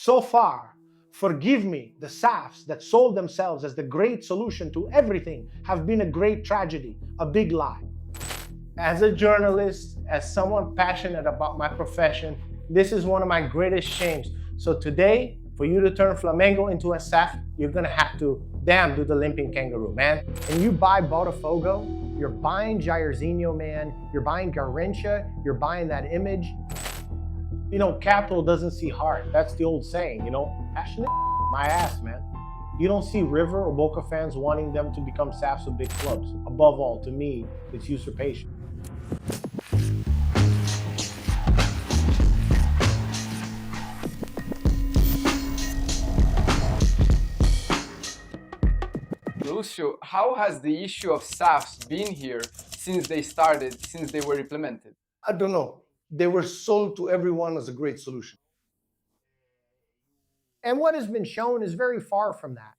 So far, forgive me, the SAFs that sold themselves as the great solution to everything have been a great tragedy, a big lie. As a journalist, as someone passionate about my profession, this is one of my greatest shames. So today, for you to turn Flamengo into a SAF, you're gonna have to, damn, do the limping kangaroo, man. And you buy Botafogo, you're buying Jairzinho, man, you're buying Garrincha, you're buying that image. You know, capital doesn't see heart. That's the old saying, you know. Passionate, my ass, man. You don't see River or Boca fans wanting them to become SAFs of big clubs. Above all, to me, it's usurpation. Lúcio, how has the issue of SAFs been here since they were implemented? I don't know. They were sold to everyone as a great solution. And what has been shown is very far from that.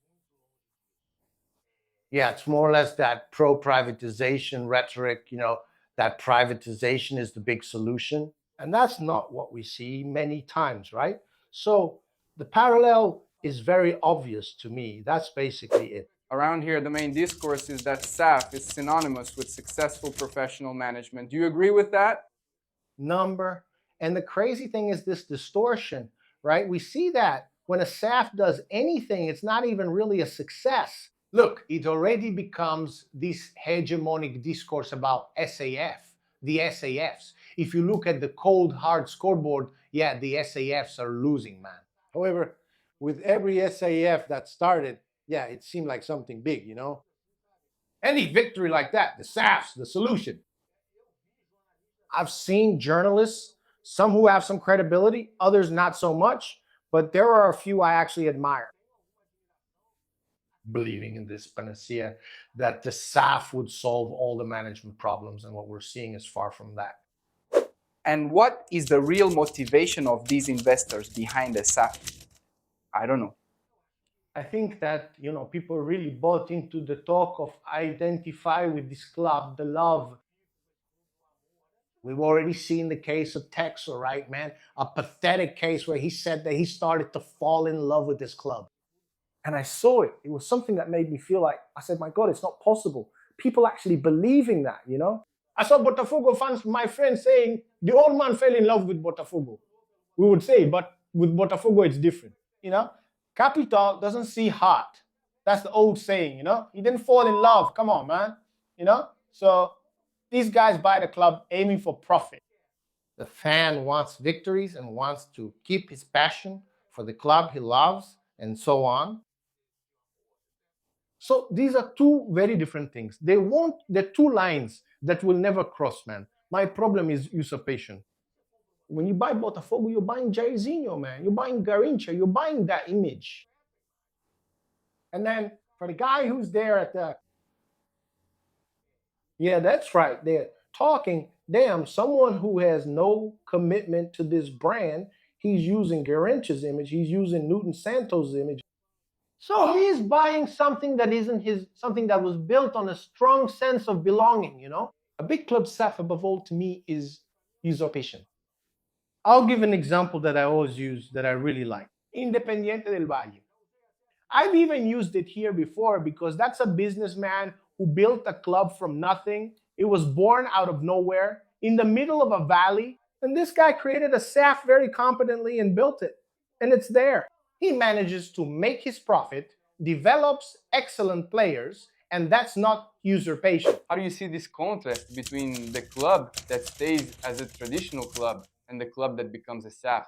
Yeah, it's more or less that pro-privatization rhetoric, you know, that privatization is the big solution. And that's not what we see many times, right? So the parallel is very obvious to me. That's basically it. Around here, the main discourse is that SAF is synonymous with successful professional management. Do you agree with that? Number. And the crazy thing is this distortion, right? We see that when a SAF does anything, it's not even really a success. Look, it already becomes this hegemonic discourse about SAF, the SAFs. If you look at the cold, hard scoreboard, yeah, the SAFs are losing, man. However, with every SAF that started, yeah, it seemed like something big, you know? Any victory like that, the SAFs, the solution. I've seen journalists, some who have some credibility, others not so much, but there are a few I actually admire. Believing in this panacea that the SAF would solve all the management problems, and what we're seeing is far from that. And what is the real motivation of these investors behind the SAF? I don't know. I think that, you know, people really bought into the talk of identify with this club, the love. We've already seen the case of Texel, right, man? A pathetic case where he said that he started to fall in love with this club. And I saw it. It was something that made me feel like, I said, my God, it's not possible. People actually believing that, you know? I saw Botafogo fans, my friends saying, the old man fell in love with Botafogo. We would say, but with Botafogo, it's different, you know? Capital doesn't see heart. That's the old saying, you know? He didn't fall in love. Come on, man. You know? So these guys buy the club aiming for profit. The fan wants victories and wants to keep his passion for the club he loves and so on. So these are two very different things. They're two lines that will never cross, man. My problem is usurpation. When you buy Botafogo, you're buying Jairzinho, man. You're buying Garrincha. You're buying that image. And then for the guy who's there at the... Yeah, that's right. They're talking, damn, someone who has no commitment to this brand, he's using Garrincha's image. He's using Newton Santos' image. So he's buying something that isn't his, something that was built on a strong sense of belonging, you know? A big club SAF above all to me is usurpation. I'll give an example that I always use that I really like. Independiente del Valle. I've even used it here before because that's a businessman who built a club from nothing. It was born out of nowhere in the middle of a valley. And this guy created a SAF very competently and built it. And it's there. He manages to make his profit, develops excellent players, and that's not usurpation. How do you see this contrast between the club that stays as a traditional club and the club that becomes a SAF?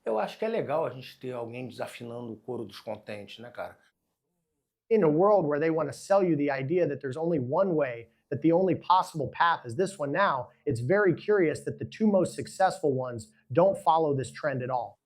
Eu acho que é legal a gente ter alguém desafinando o coro dos contentes, né, cara? In a world where they want to sell you the idea that there's only one way, that the only possible path is this one now, it's very curious that the two most successful ones don't follow this trend at all.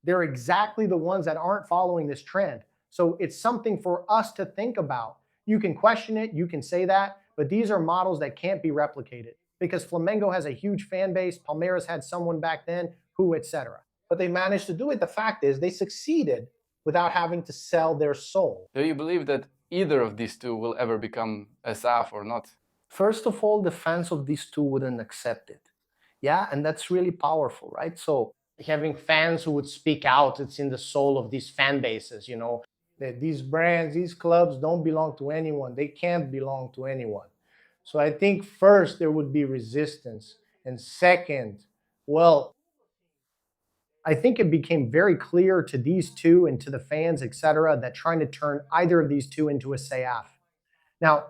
They're exactly the ones that aren't following this trend. So it's something for us to think about. You can question it, you can say that, but these are models that can't be replicated because Flamengo has a huge fan base, Palmeiras had someone back then, who, etc. But they managed to do it. The fact is they succeeded without having to sell their soul. Do you believe that either of these two will ever become a SAF or not? First of all, the fans of these two wouldn't accept it. Yeah, and that's really powerful, right? So having fans who would speak out. It's in the soul of these fan bases, you know, that these brands, these clubs don't belong to anyone. They can't belong to anyone. So I think first there would be resistance. And second, well, I think it became very clear to these two and to the fans, et cetera, that trying to turn either of these two into a SAF. Now,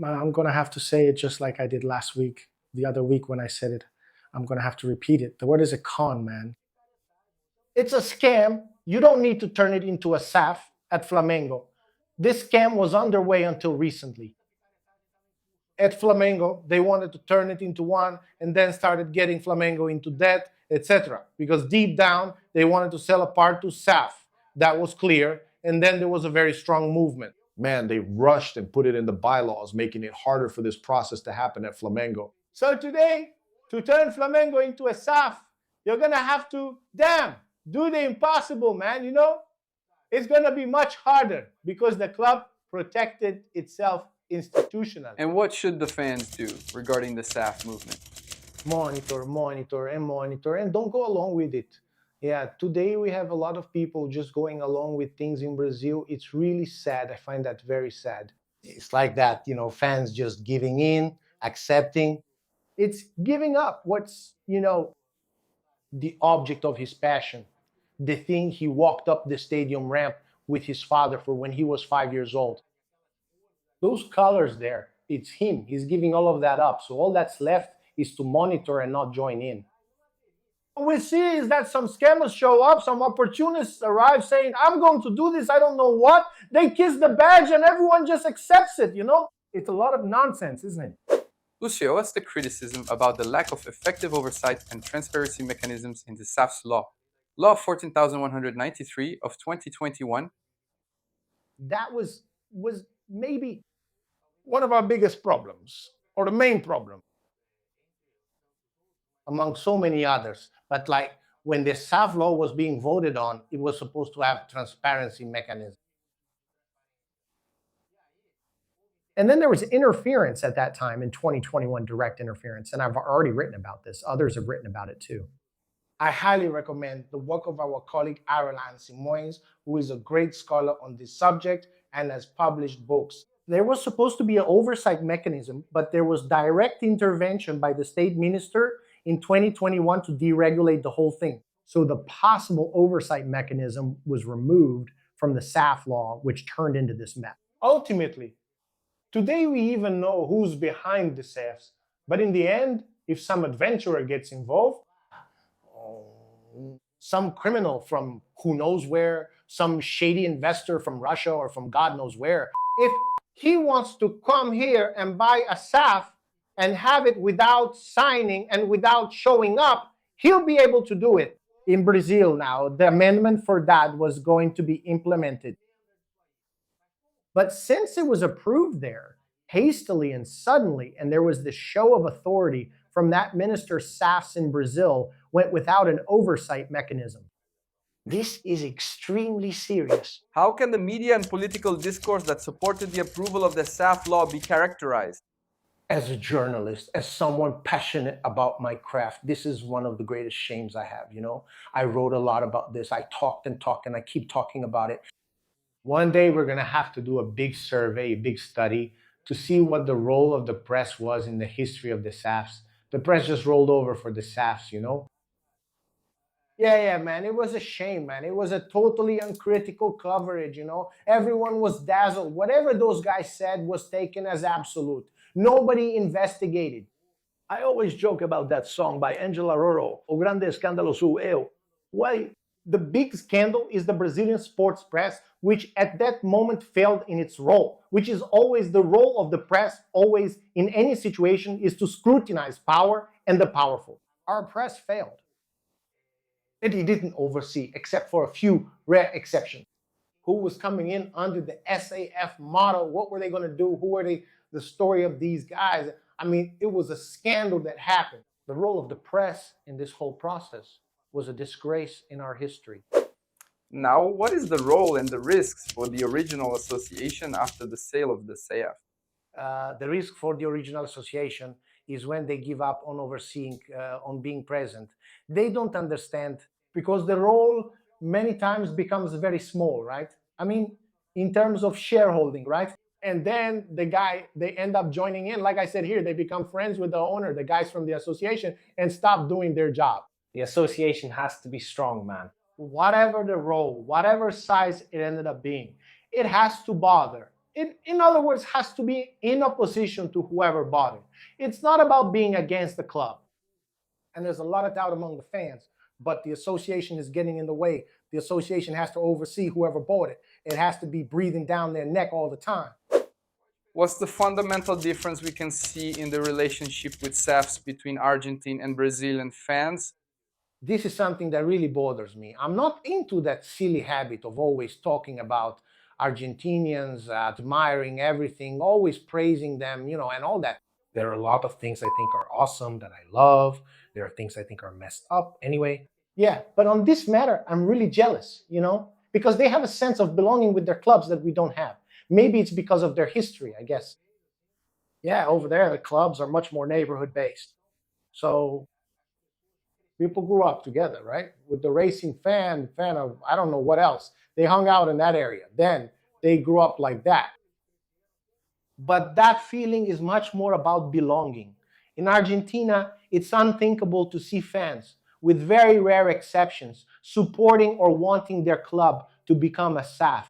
I'm going to have to say it just like I did last week, the other week when I said it. I'm going to have to repeat it. The word is a con, man. It's a scam. You don't need to turn it into a SAF at Flamengo. This scam was underway until recently. At Flamengo, they wanted to turn it into one and then started getting Flamengo into debt, etc. Because deep down, they wanted to sell a part to SAF. That was clear. And then there was a very strong movement. Man, they rushed and put it in the bylaws, making it harder for this process to happen at Flamengo. So today, to turn Flamengo into a SAF, you're going to have to, do the impossible, man. You know, it's going to be much harder because the club protected itself institutionally. And what should the fans do regarding the SAF movement? Monitor, and don't go along with it. Yeah, today we have a lot of people just going along with things in Brazil. It's really sad. I find that very sad. It's like that, you know, fans just giving in, accepting. It's giving up what's, you know, the object of his passion, the thing he walked up the stadium ramp with his father for when he was 5 years old. Those colors there, it's him. He's giving all of that up. So all that's left is to monitor and not join in. What we see is that some scammers show up, some opportunists arrive saying, I'm going to do this, I don't know what. They kiss the badge and everyone just accepts it, you know? It's a lot of nonsense, isn't it? Lúcio, what's the criticism about the lack of effective oversight and transparency mechanisms in the SAF's law? Law 14,193 of 2021. That was maybe one of our biggest problems, or the main problem, among so many others. But like when the SAF law was being voted on, it was supposed to have transparency mechanism. And then there was interference at that time in 2021, direct interference. And I've already written about this. Others have written about it too. I highly recommend the work of our colleague Arolan Simões, who is a great scholar on this subject and has published books. There was supposed to be an oversight mechanism, but there was direct intervention by the state minister in 2021 to deregulate the whole thing. So the possible oversight mechanism was removed from the SAF law, which turned into this mess. Ultimately, today we even know who's behind the SAFs, but in the end, if some adventurer gets involved, some criminal from who knows where, some shady investor from Russia or from God knows where, if he wants to come here and buy a SAF and have it without signing and without showing up, he'll be able to do it. In Brazil now, the amendment for that was going to be implemented. But since it was approved there, hastily and suddenly, and there was this show of authority from that minister's SAFs in Brazil, went without an oversight mechanism. This is extremely serious. How can the media and political discourse that supported the approval of the SAF law be characterized? As a journalist, as someone passionate about my craft, this is one of the greatest shames I have, you know? I wrote a lot about this. I talked and I keep talking about it. One day we're going to have to do a big survey, a big study to see what the role of the press was in the history of the SAFs. The press just rolled over for the SAFs, you know? Yeah, man, it was a shame, man. It was a totally uncritical coverage, you know? Everyone was dazzled. Whatever those guys said was taken as absolute. Nobody investigated. I always joke about that song by Angela Roro, O Grande Escândalo Sou Eu. Why? The big scandal is the Brazilian sports press, which at that moment failed in its role, which is always the role of the press, always in any situation, is to scrutinize power and the powerful. Our press failed. It didn't oversee, except for a few rare exceptions. Who was coming in under the SAF model? What were they going to do? Who were they? The story of these guys. I mean, it was a scandal that happened. The role of the press in this whole process was a disgrace in our history. Now, what is the role and the risks for the original association after the sale of the SAF? The risk for the original association is when they give up on overseeing, on being present. They don't understand because the role many times becomes very small, right? I mean, in terms of shareholding, right? And then they end up joining in. Like I said here, they become friends with the owner, the guys from the association, and stop doing their job. The association has to be strong, man. Whatever the role, whatever size it ended up being, it has to bother. It, in other words, has to be in opposition to whoever bought it. It's not about being against the club. And there's a lot of doubt among the fans, but the association is getting in the way. The association has to oversee whoever bought it. It has to be breathing down their neck all the time. What's the fundamental difference we can see in the relationship with SAFs between Argentine and Brazilian fans? This is something that really bothers me. I'm not into that silly habit of always talking about Argentinians, admiring everything, always praising them, and all that. There are a lot of things I think are awesome that I love. There are things I think are messed up anyway. Yeah, but on this matter, I'm really jealous, because they have a sense of belonging with their clubs that we don't have. Maybe it's because of their history, I guess. Yeah, over there, the clubs are much more neighborhood based. So people grew up together, right? With the racing fan of, I don't know what else. They hung out in that area. Then they grew up like that. But that feeling is much more about belonging. In Argentina, it's unthinkable to see fans, with very rare exceptions, supporting or wanting their club to become a SAF.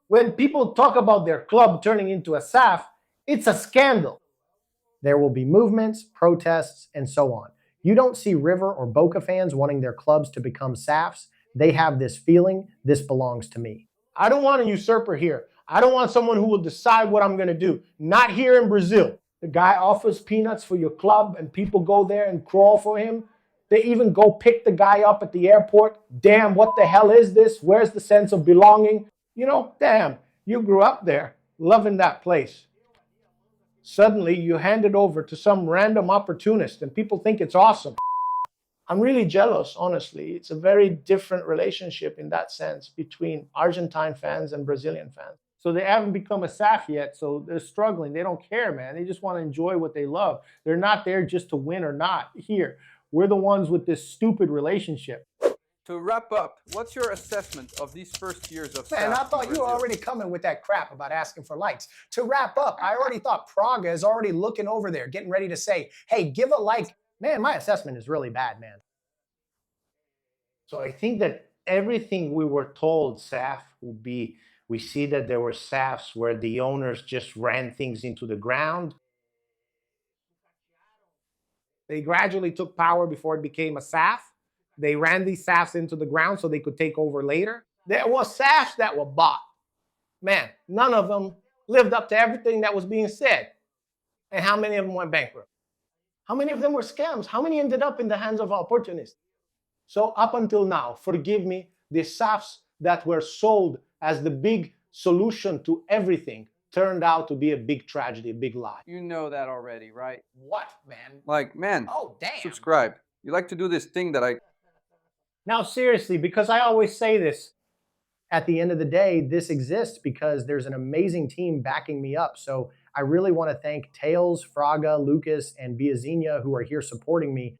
When people talk about their club turning into a SAF, it's a scandal. There will be movements, protests, and so on. You don't see River or Boca fans wanting their clubs to become SAFs. They have this feeling, this belongs to me. I don't want a usurper here. I don't want someone who will decide what I'm going to do. Not here in Brazil. The guy offers peanuts for your club and people go there and crawl for him. They even go pick the guy up at the airport. Damn, what the hell is this? Where's the sense of belonging? Damn, you grew up there, loving that place. Suddenly, you hand it over to some random opportunist and people think it's awesome. I'm really jealous, honestly. It's a very different relationship in that sense between Argentine fans and Brazilian fans. So they haven't become a SAF yet, so they're struggling. They don't care, man. They just want to enjoy what they love. They're not there just to win or not. Here, we're the ones with this stupid relationship. To wrap up, what's your assessment of these first years of Man, SAF I in thought you were Brazil? already coming with that crap about asking for likes. To wrap up, I already thought Praga is already looking over there, getting ready to say, hey, give a like. Man, my assessment is really bad, man. So I think that everything we were told SAF would be, we see that there were SAFs where the owners just ran things into the ground. They gradually took power before it became a SAF. They ran these SAFs into the ground so they could take over later. There were SAFs that were bought. Man, none of them lived up to everything that was being said. And how many of them went bankrupt? How many of them were scams? How many ended up in the hands of opportunists? So up until now, forgive me, the SAFs that were sold as the big solution to everything turned out to be a big tragedy, a big lie. You know that already, right? What, man? Like, man, Oh, damn. subscribe. You like to do this thing that I... Now, seriously, because I always say this, at the end of the day, this exists because there's an amazing team backing me up. So I really want to thank Tails, Fraga, Lucas, and Biazinha who are here supporting me.